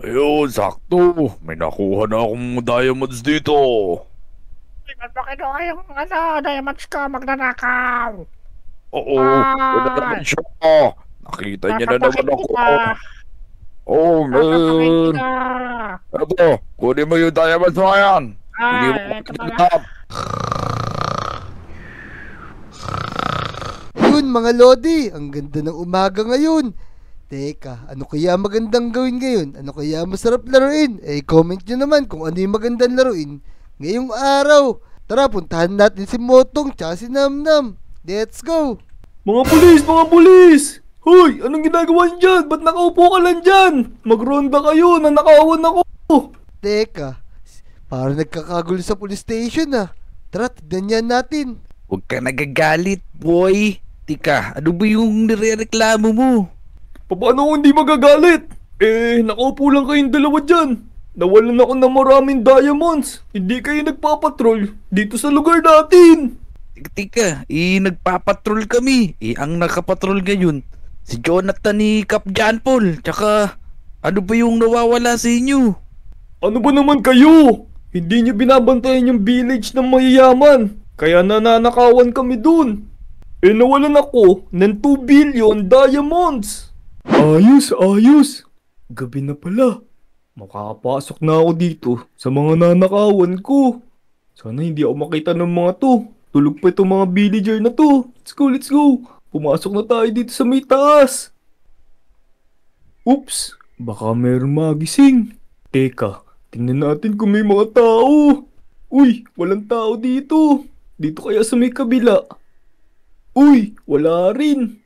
Ayun, sakto. May nakuha na akong diamonds dito. Ba't mo kinuha yung diamonds ko, magnanakaw? Oo, wala naman Ay! siya. Nakita niya na naman Papapakin ako. kita! Oh, Papapakin man. kita! Eto, kunin mo yung diamonds mo yan. Hindi mo Ay, ito pala. kinatap. Yun mga Lodi, ang ganda ng umaga ngayon. Teka, ano kaya magandang gawin ngayon? Ano kaya masarap laruin? Comment nyo naman kung ano yung magandang laruin ngayong araw. Tara, puntahan natin si Motong tsaka si Namnam. Let's go! Mga pulis! Mga pulis! Hoy! Anong ginagawa niyo dyan? Ba't nakaupo ka lang dyan? Magronda kayo! Nanakawan ako! Teka, parang nagkakagulo sa police station ah. Tara, tignan yan natin. Huwag ka nagagalit, boy. Tika, ano ba yung nirereklamo mo? Paano kung hindi magagalit? Nakaupo lang kayong dalawa dyan. Nawalan ako ng maraming diamonds. Hindi kayo nagpapatrol dito sa lugar natin. Tika, nagpapatrol kami. Ang nakapatrol ngayon, si Jonathan ni Cap John Paul. Tsaka, ano ba yung nawawala sa inyo? Ano ba naman kayo? Hindi nyo binabantayan yung village ng mayayaman. Kaya nananakawan kami dun. Nawalan ako ng 2 billion diamonds. Ayos, ayos. Gabi na pala. Makakapasok na ako dito sa mga nanakawan ko. Sana hindi ako makita ng mga to. Tulog pa itong mga villager na to. Let's go, let's go. Pumasok na tayo dito sa may taas. Oops, baka mayroong magising. Teka, tingnan natin kung may mga tao. Uy, walang tao dito. Dito kaya sa may kabila. Uy, wala rin.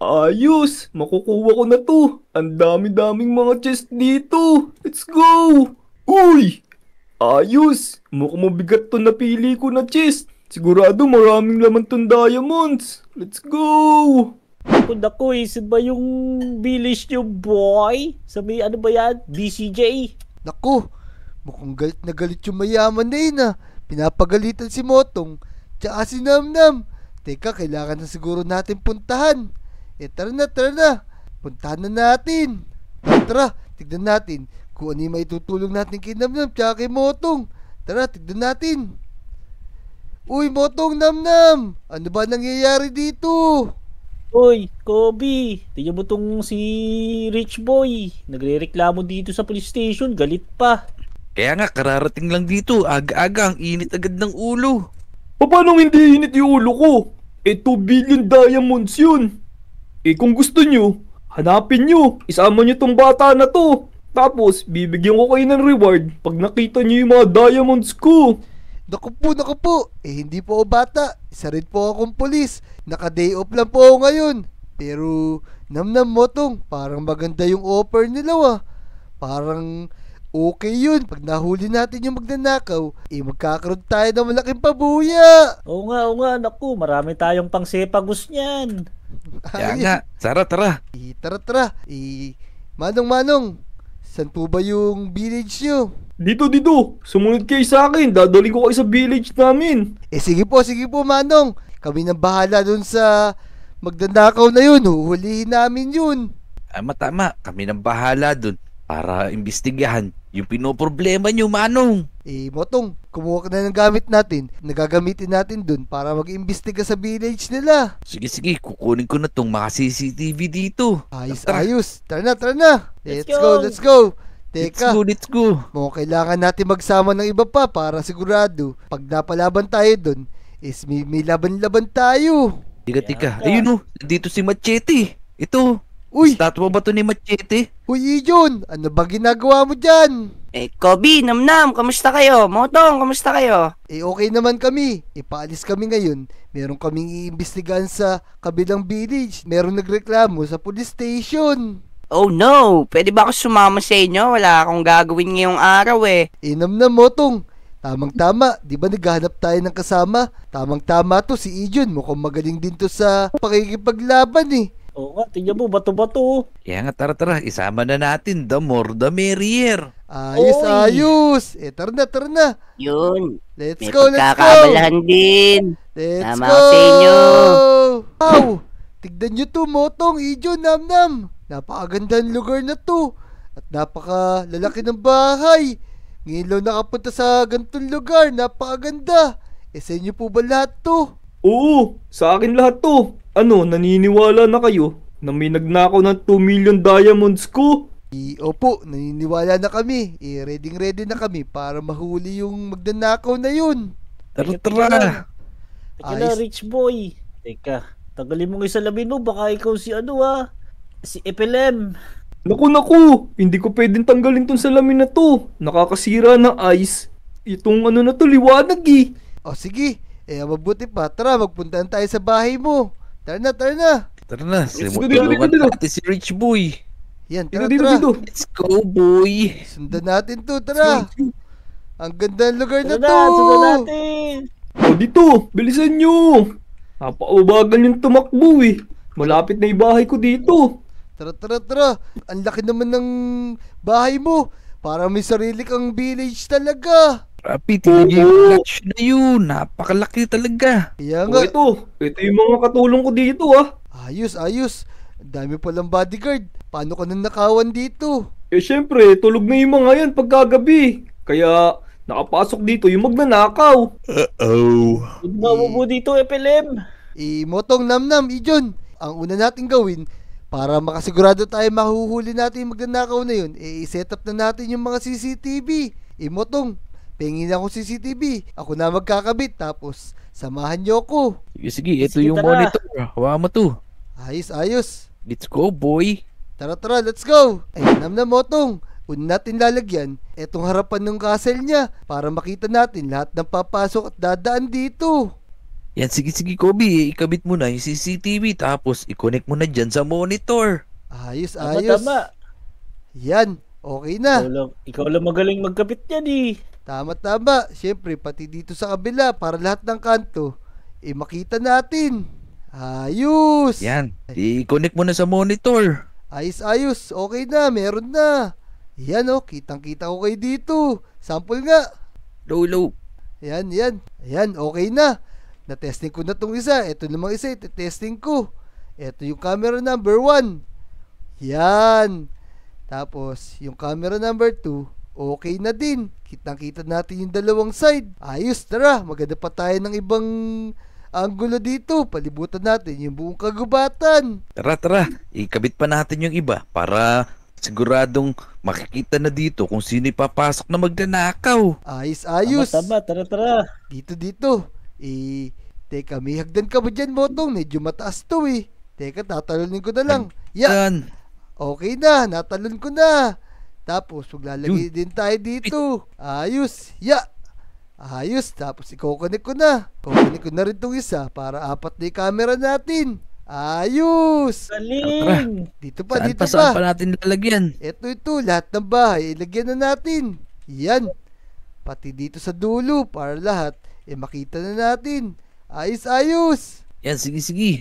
Ayos, makukuha ko na to. Ang dami-daming mga chest dito. Let's go. Uy, ayos. Mukhang mabigat to napili ko na chest. Sigurado maraming laman tong diamonds. Let's go. Naku, isin ba yung village nyo, boy? Sabi, ano ba yan? BCJ? Naku, mukhang galit na galit yung mayaman na yun ah. Pinapagalitan si Motong tsaka si Namnam. Teka, kailangan na siguro natin puntahan. Tara na, tara na. Puntahan na natin. Tara, tignan natin kung ano yung maitutulong natin kay Namnam tsaka kay Motong. Tara, tignan natin. Uy, Motong, Namnam! Ano ba nangyayari dito? Uy, Kobe, tingnan mo tong si Rich Boy. Nagre-reklamo dito sa police station, galit pa. Kaya nga, kararating lang dito. Aga-aga, ang init agad ng ulo. Paano hindi init yung ulo ko? 2 billion diamonds yun. Kung gusto nyo, hanapin nyo. Isama nyo tong bata na to. Tapos, bibigyan ko kayo ng reward pag nakita nyo yung mga diamonds ko. Naku po. Hindi po ako bata. Isa rin po akong polis. Naka-day off lang po ako ngayon. Pero, Namnam, Motong, parang maganda yung offer nila ah. Parang okay yun. Pag nahuli natin yung magnanakaw, magkakaroon tayo ng malaking pabuya. Oo nga, naku, marami tayong pangsepagus niyan. Kaya nga, tara. Tara. Manong, saan po ba yung village nyo? Dito. Sumunod kayo sa akin. Dadali ko kayo sa village namin. Sige po, Manong. Kami nang bahala dun sa magnanakaw na yun. Huhulihin namin yun. Tama. Kami nang bahala dun para imbestigahan yung pinoproblema nyo, Manong. Motong, kumuha ka na ng gamit natin. Nagagamitin natin dun para mag-imbestiga sa village nila. Sige, kukunin ko na tong mga CCTV dito. Ayos. Tara na. Let's Let's go. Teka, Let's go. mukhang kailangan natin magsama ng iba pa para sigurado pag napalaban tayo dun, may laban-laban tayo. Tika. Ayun dito si Machete. Ito. Uy, Statwa ba to ni Machete? Ijon, ano ba ginagawa mo dyan? Kobe, Namnam, kamusta kayo? Motong, kamusta kayo? Okay naman kami. Paalis kami ngayon. Meron kaming iimbestigahan sa kabilang village. Meron nagreklamo sa police station. Oh no, pwede ba ako sumama sa inyo? Wala akong gagawin ngayong araw eh. Namnam, Motong. Tamang-tama, di ba naghahanap tayo ng kasama? Tamang-tama to, si Ijon. Mukhang magaling din to sa pakikipaglaban eh. Oo nga, tingnan mo, bato-bato. Kaya nga, tara. Isama na natin. The more, the merrier. Ayos. Tara na. Yun, Let's may go. pagkakabalahan din. Let's Tama go. ako sa inyo. Wow, tignan nyo to, Motong, Ijon, Namnam. Napakagandang lugar na to. At napaka lalaki ng bahay. Ngayon lang nakapunta sa ganitong lugar. Napakaganda. Sa inyo po ba lahat to? Oo, sa akin lahat to. Ano, naniniwala na kayo na may nagnakaw ng 2 million diamonds ko? Opo, naniniwala na kami. Ready na kami para mahuli yung magnanakaw na yun. Tara, Teka lang. tara. Teka lang, Ayos. Rich Boy. Teka, tagalin mo nga yung salamin mo. Baka ikaw si ano si FLM. Naku, hindi ko pwedeng tanggalin tong salamin na to. Nakakasira ng ice. Itong ano na to, liwanag eh. O sige, mabuti pa. Tara, magpuntahan tayo sa bahay mo. Tara na, tara na. Tara na, Dito, tulungan dito. natin si Rich Boy. Yan, Dito, tara, dito, tara. dito. Let's go, boy. Sundan natin to, tara. Ang ganda ng lugar na Tara to. na, sundan natin. O dito, bilisan nyo. Napaubagan yung tumakbo eh. Malapit na yung bahay ko dito. Tara, tara, tara. Ang laki naman ng bahay mo. Para may sarili kang village talaga. Rapi, tingnan niyo yung clutch na yun. Napakalaki talaga. Kaya O nga, ito yung mga katulong ko dito ah. ayos, ayos. Ang dami palang bodyguard. Paano ka nanakawan dito? Eh syempre, tulog na yung mga yan pagkagabi. Kaya nakapasok dito yung magnanakaw. Uh-oh. Huwag na mo dito, FLM. Motong namnam, Ijon. Ang una natin gawin, para makasigurado tayo mahuhuli natin yung magnanakaw na yun, i-set up na natin yung mga CCTV. Motong, pengin ako CCTV. Ako na magkakabit, tapos samahan niyo ako. Sige, sige. Ito Sige, yung tara. monitor. Hawa mo to. Ayos, ayos. Let's go, boy. Tara, tara, let's go. Ay, namnam, Motong. Una natin lalagyan etong harapan ng castle niya para makita natin lahat ng papasok at dadaan dito. Yan, sige, sige, Kobe. Ikabit mo na yung CCTV. Tapos, i-connect mo na dyan sa monitor. Ayos, Tama, ayos. tama. Yan, okay na. Ikaw lang magaling magkapit yan eh. Tama, tama. Siyempre, pati dito sa kabila, para lahat ng kanto, makita natin. Ayos. Yan. I-connect mo na sa monitor. Ayos, ayos. Okay na, meron na. Yan oh, kitang-kita ko kayo dito. Sample nga. Low, low. Yan, yan. Ayan, okay na. Na-testing ko na tong isa. Ito namang isa, iti-testing ko. Ito yung camera number 1. Yan. Tapos, yung camera number 2, okay na din. Kitang-kita natin yung dalawang side. Ayos, tara. Maganda pa tayo ng ibang anggulo dito. Palibutan natin yung buong kagubatan. Tara, tara. Ikabit pa natin yung iba para siguradong makikita na dito kung sino ipapasok na magnanakaw. Ayos, ayos. Tama, tara, tara. Dito, dito. Teka, may hagdan ka ba dyan, Motong? Medyo mataas to eh. Teka, tatalunin ko na lang. Yan. Okay na, natalon ko na. Tapos, maglalagay din tayo dito. Ayos. Ayos. Tapos, i-connect ko na. Connect ko na rin itong isa para 4 na yung camera natin. Ayos. Galing. Dito pa, Saan dito pa, pa. saan pa natin lalagyan? Ito, lahat ng bahay, ilagyan na natin. Yan. Pati dito sa dulo, para lahat, makita na natin. Ayos, ayos. Yan, sige, sige.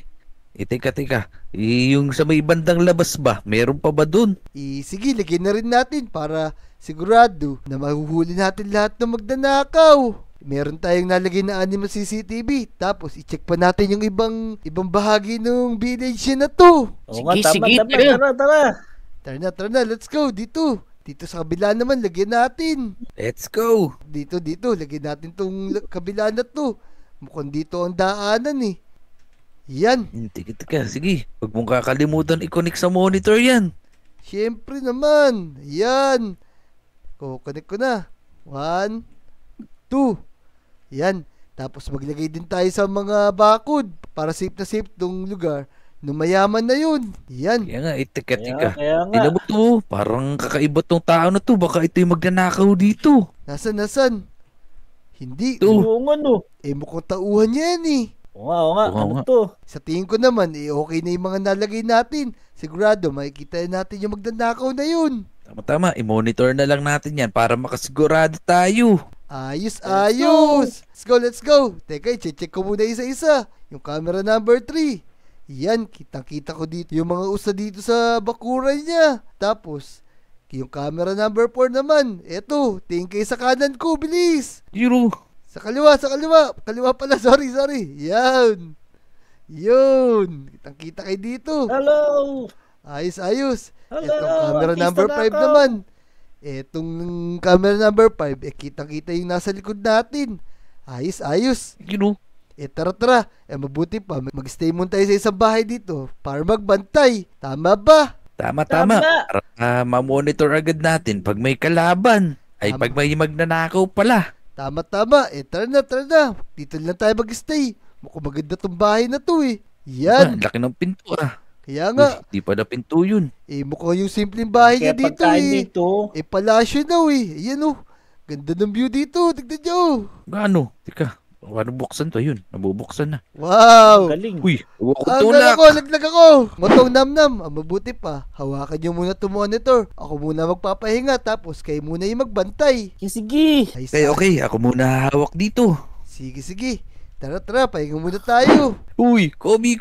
Teka. Yung sa may bandang labas ba? Meron pa ba dun? Sige, lagyan na rin natin para sigurado na mahuhuli natin lahat ng magnanakaw. Meron tayong nalagay na 6 CCTV. Tapos, i-check pa natin yung ibang bahagi ng village na to. Oo nga, Sige, tama, sige, tama, tara. Tara na, let's go. Dito sa kabila naman, lagyan natin. Let's go. Dito, lagyan natin tong kabila na to. Mukhang dito ang daanan eh. Yan, Teka. Sige. Huwag mong kakalimutan i-connect sa monitor yan. syempre naman. Yan. Connect ko na. 1, 2. Yan. Tapos maglagay din tayo sa mga bakod para safe na safe tong lugar nung mayaman na yun. Yan. Kaya nga, teka. Kaya nga. Tingnan mo to. Parang kakaiba tong tao na to. Baka ito yung magnanakaw dito. Nasaan? Hindi. Ito. Oo nga, no. Mukhang tauhan niya yan eh. Oo nga. Oo Ano nga. to? Sa tingin ko naman, okay na yung mga nalagay natin. Sigurado, makikita natin yung magnanakaw na yun. Tama. I-monitor na lang natin yan para makasigurado tayo. Ayos, ayos! Let's go! Teka, i-check ko muna isa-isa. Yung camera number 3. Yan, kitang-kita ko dito yung mga usa dito sa bakuran niya. Tapos, yung camera number 4 naman. Eto, tingin kayo sa kanan ko, bilis! Zero. Sa kaliwa! Kaliwa pala, sorry. Yan! Yun! Kitang-kita kayo dito. Hello. Ayos. Hello, Etong camera at least number 5 nanakaw. naman. Etong camera number 5, kitang-kita yung nasa likod natin. Ayos. You know, Tara. Mabuti pa, mag-stay muna tayo sa isang bahay dito para magbantay. Tama ba? tama. Tama. Para ma-monitor agad natin pag may kalaban. Ay, Tama. pag may magnanakaw pala. Tama. Tara na. Dito lang tayo mag-stay. Mukhang maganda tong bahay na to eh. Yan. Laki ng pinto Kaya nga, Uy, di pala pinto yun. mukhang yung simpleng bahay niya Kaya dito pagkain eh. dito, Palasyo daw eh. Ayan oh. Ganda ng view dito. Tignan nyo. Gaano? Tika, paano buksan to yun? Nabubuksan na. Wow. galing. Uy, huwag ko Ang tulak. laglag ako. Motong namnam. Mabuti pa. Hawakan nyo muna itong monitor. Ako muna magpapahinga. Tapos kayo muna yung magbantay. Sige. Okay, ako muna hawak dito. Sige. Tara. Pahinga muna tayo. Uy, Kobe.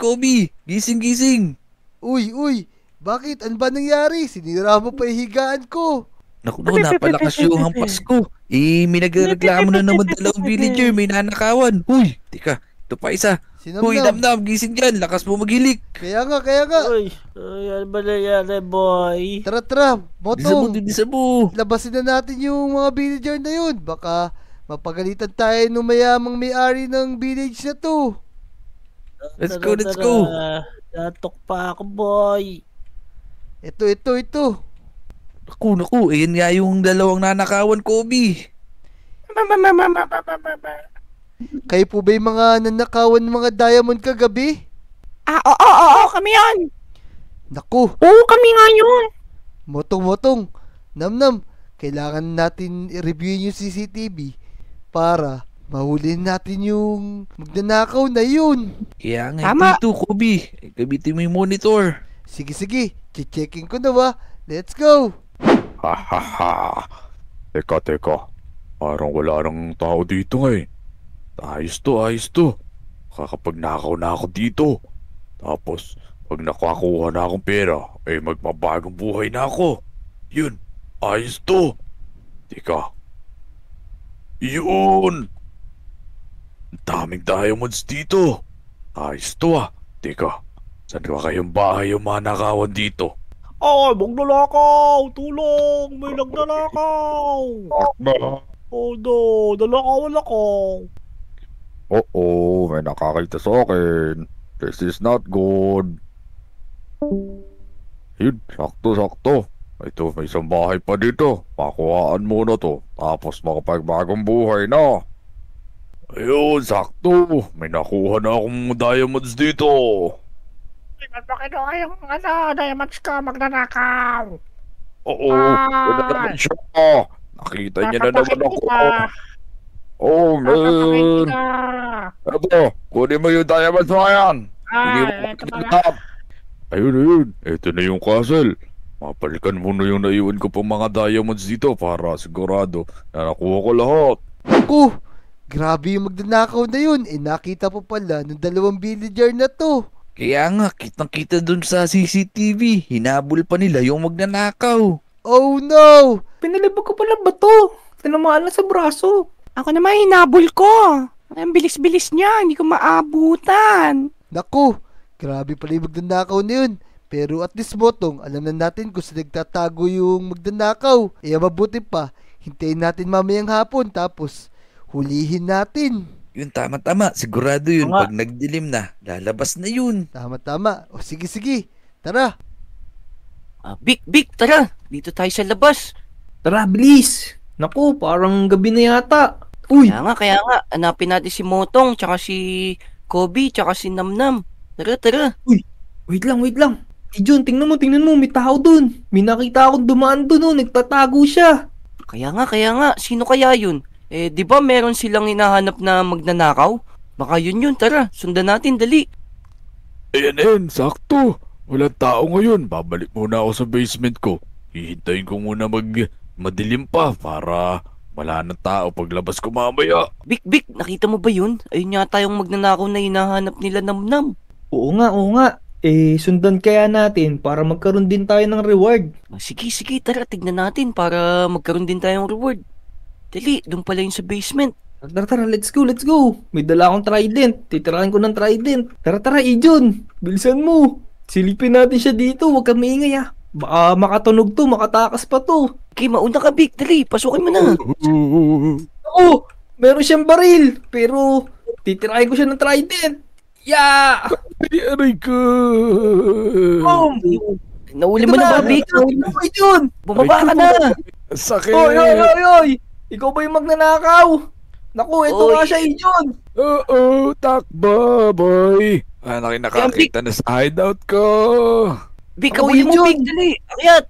Gising. Uy. Bakit? Ano ba nangyari? Sinira mo pa yung higaan ko. Naku, napalakas yung hampas ko. May nagreklamo na naman dalawang villager, may nanakawan. Uy, tika, ito pa isa. Uy, Sinamnam. Namnam, gising dyan, lakas mo maghilik. Kaya nga. Uy, ano ba nangyari, boy? Tara. Motong. Disa mo. Labasin na natin yung mga villager na yun. Baka mapagalitan tayo ng mayamang may-ari ng village na to. Let's go. Natok pa ako, boy. Ito. Naku, ayan nga yung dalawang nanakawan, Kobe. Kayo po ba yung mga nanakawan ng mga diamond kagabi? Oo, kami yan. Naku, Oo, kami nga yun. motong. Namnam, kailangan natin i-review yung CCTV para mahuli natin yung magnanakaw na yun. Kaya nga, Tama. dito, Kobe. Gamitin mo yung monitor. Sige, checking ko na ba? Let's go! Ha. Teka. Parang wala nang tao dito ngayon. Ayos to. Kakapag nakaw na ako dito. Tapos, pag nakakuha na akong pera, magpapagong buhay na ako. Yun, ayos to. Teka. Yun! Ang daming diamonds dito. Ayos to Teka, saan ba kayong bahay yung mga nakawan dito? Ay, magnanakaw! Tulong! May nagnanakaw! Akba! Oh no, nanakawan ako. Oo, may nakakita sa akin. This is not good. Yun, sakto. Ito, may isang bahay pa dito. Pakuhaan mo na to. Tapos makapagbagong buhay na. Ayun, sakto. May nakuha na akong diamonds dito. Ba't ba kinuha yung diamonds ko magnanakaw? Oo, wala naman siya. Nakita niya na naman ako. Oh, man. Ito, kunin mo yung diamonds mo yan. Hindi mo Ito pala. makinap. Ayun. Ito na yung castle. Mapalikan mo na yung naiwan ko pang mga diamonds dito para sigurado na nakuha ko lahat. Naku, grabe yung magnanakaw na yun. Nakita po pala ng dalawang villager na to. Kaya nga, kitang-kita dun sa CCTV. Hinabol pa nila yung magnanakaw. Oh no! Pinalibog ko pala bato. Tinamaan lang sa braso. Ako naman hinabol ko. Ang bilis-bilis niya, hindi ko maabutan. Naku, grabe pala yung magnanakaw na yun. Pero at least Motong, alam na natin kung saan nagtatago yung magnanakaw. Mabuti pa, hintayin natin mamayang hapon tapos hulihin natin. Yun, tama. Sigurado yun. Nga. Pag nagdilim na, lalabas na yun. Tama. O sige, tara. Big, tara. Dito tayo sa labas. Tara, bilis. Naku, parang gabi na yata. Uy, Kaya nga, hanapin natin si Motong, tsaka si Kobe, tsaka si Namnam. Tara. wait lang. John, tingnan mo, may tao dun. May nakita akong dumaan dun, oh, nagtatago siya. Kaya nga, sino kaya yun? Di ba meron silang hinahanap na magnanakaw? Baka yun, tara, sundan natin, dali. Ayan, sakto. Walang tao ngayon. Babalik muna ako sa basement ko. Hihintayin ko muna madilim pa para wala na tao paglabas ko mamaya. Big, nakita mo ba yun? Ayun yata yung magnanakaw na hinahanap nila Namnam. Oo nga. Sundan kaya natin para magkaroon din tayo ng reward. Sige, tara, tignan natin para magkaroon din tayong reward. Dali, doon pala yun sa basement. Tara, let's go. May dala akong trident. Titirahan ko ng trident. Tara, John. Bilisan mo. Silipin natin siya dito, huwag kang maingay ah. Baka makatunog to, makatakas pa to. Okay, mauna ka, Vic. Dali, pasukin mo na. Oo, meron siyang baril, pero titirahin ko siya ng trident. Yeah! Aray ko! Boom! Nahuli mo na ba, Vic? Ay, yun! Bumaba ka na. Sakit! Oy, oy, oy, oy! Ikaw ba yung magnanakaw? Naku, ito Oy. nga siya, John! Oo, takbo, boy! Ano nakakita na sa hideout ko? Vic, Ako huli mo, yun. Vic. Dali. Akyat.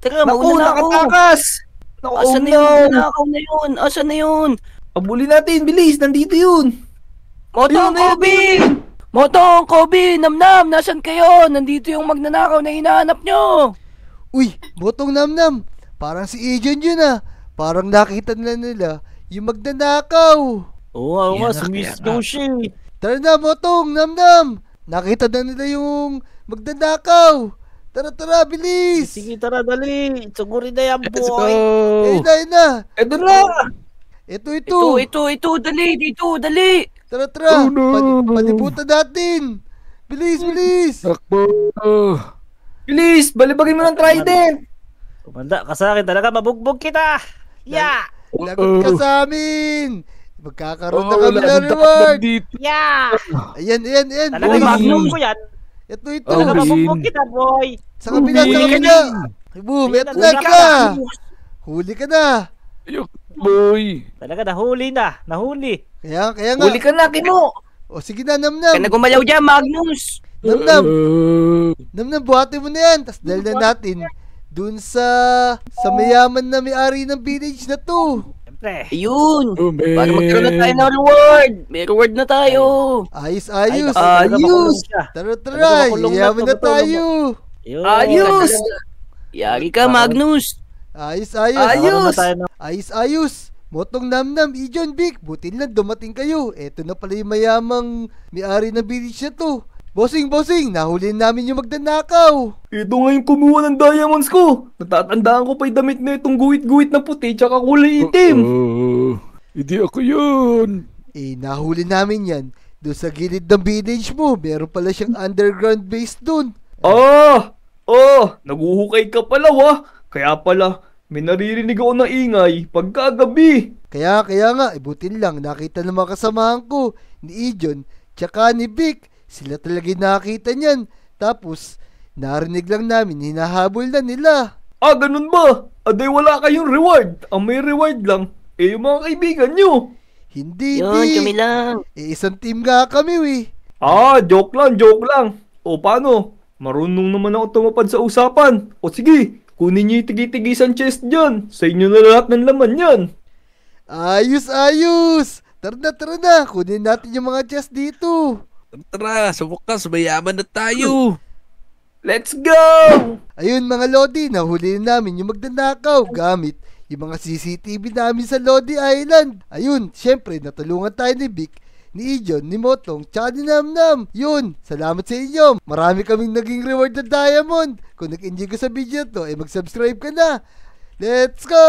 Tara, Naku, mauna na ako. nakatakas! Naku, Asan na no! yun? Nanakaw na yun. Asan na yun? Abulin natin, bilis! Nandito yun! Motong, Ayun, ayun, Kobe! ayun. Motong, Kobe! Namnam! Nasaan kayo? Nandito yung magnanakaw na hinahanap nyo. Uy, Motong Namnam. Parang si Agent yun ah. Parang nakita nila yung magnanakaw. Oo nga, oo nga, Yan, sumisgaw siya eh. Tara na, Motong Namnam. Nakita na nila yung magnanakaw. Tara, bilis. Sige, tara, dali. Sugurin na yan, Let's go! boy. Ayun na. Eto na! Ito. Dali, dito, dali. Tara. Oh, no. Palibutan natin. Bilis. Takbo! Bilis! Balibagin mo ng trident! Kumanda ka sa akin, talaga mabugbog kita. Yeah! Lagot ka sa amin. Magkakaroon na Oh, kami ng reward. dito. Yeah! Ayan. Talaga Uy. magnum ko yan. Ito. Talaga Uy. mabugbog kita, boy. Sa kabila. Boom, Sige, ito huli na ka. ka. Huli ka na. Ayok, boy! Talaga nahuli na. Nahuli. Kaya nga. Huli ka na, Kino! O sige na, Kaya Namnam. nagumalaw dyan, Magnus. Namnam, buhati mo na yan. Tapos dahil na natin dun sa mayaman na may-ari ng village na to. Siyempre. Ayun. Oh, man. Para magkaroon na tayo ng reward. May reward na tayo. Ayos. Ay, talaga makulong siya. Tara, Talaga makulong na yayaman to, na totoo tayo. Yun. Ayos! Yari ka, Magnus. Ayos. Nakaroon na tayo ng Ayos. Motong Namnam, Ijon, Vic, buti lang dumating kayo. Eto na pala yung mayamang may-ari ng village na to. Bossing, nahuli namin yung magnanakaw. Ito nga yung kumuha ng diamonds ko. Natatandaan ko pa yung damit na itong guwit-guwit na puti tsaka kulay itim. Hindi ako yun. Nahuli namin yan. Doon sa gilid ng village mo, meron pala siyang underground base doon. Naguhukay ka pala wa. Kaya pala, may naririnig ako na ingay pagkagabi. Kaya nga, buti lang, nakita ng mga kasamahan ko, ni Ijon, tsaka ni Vic. Sila talaga yung nakita niyan. Tapos, narinig lang namin, hinahabol na nila. Ganun ba? Aday wala kayong reward. Ang may reward lang, yung mga kaibigan nyo. Hindi, Yun, Vic. kami lang. Isang team nga kami, Joke lang. O paano? Marunong naman ako tumapad sa usapan. O sige, kunin nyo yung tigi-tigisan chest dyan. Sa inyo na lahat ng laman yan. Ayos. Tara na. Kunin natin yung mga chest dito. Tara, sa wakas, mayaman na tayo. Let's go! Ayun mga Lodi, nahuli namin yung magnanakaw gamit yung mga CCTV namin sa Lodi Island. Ayun, syempre, natulungan tayo ni Vic, ni Ijon, ni Motong, tsaka ni Namnam. Yun, salamat sa inyo. Marami kaming naging reward na diamond. Kung nag-enjoy ka sa video to, mag-subscribe ka na. Let's go!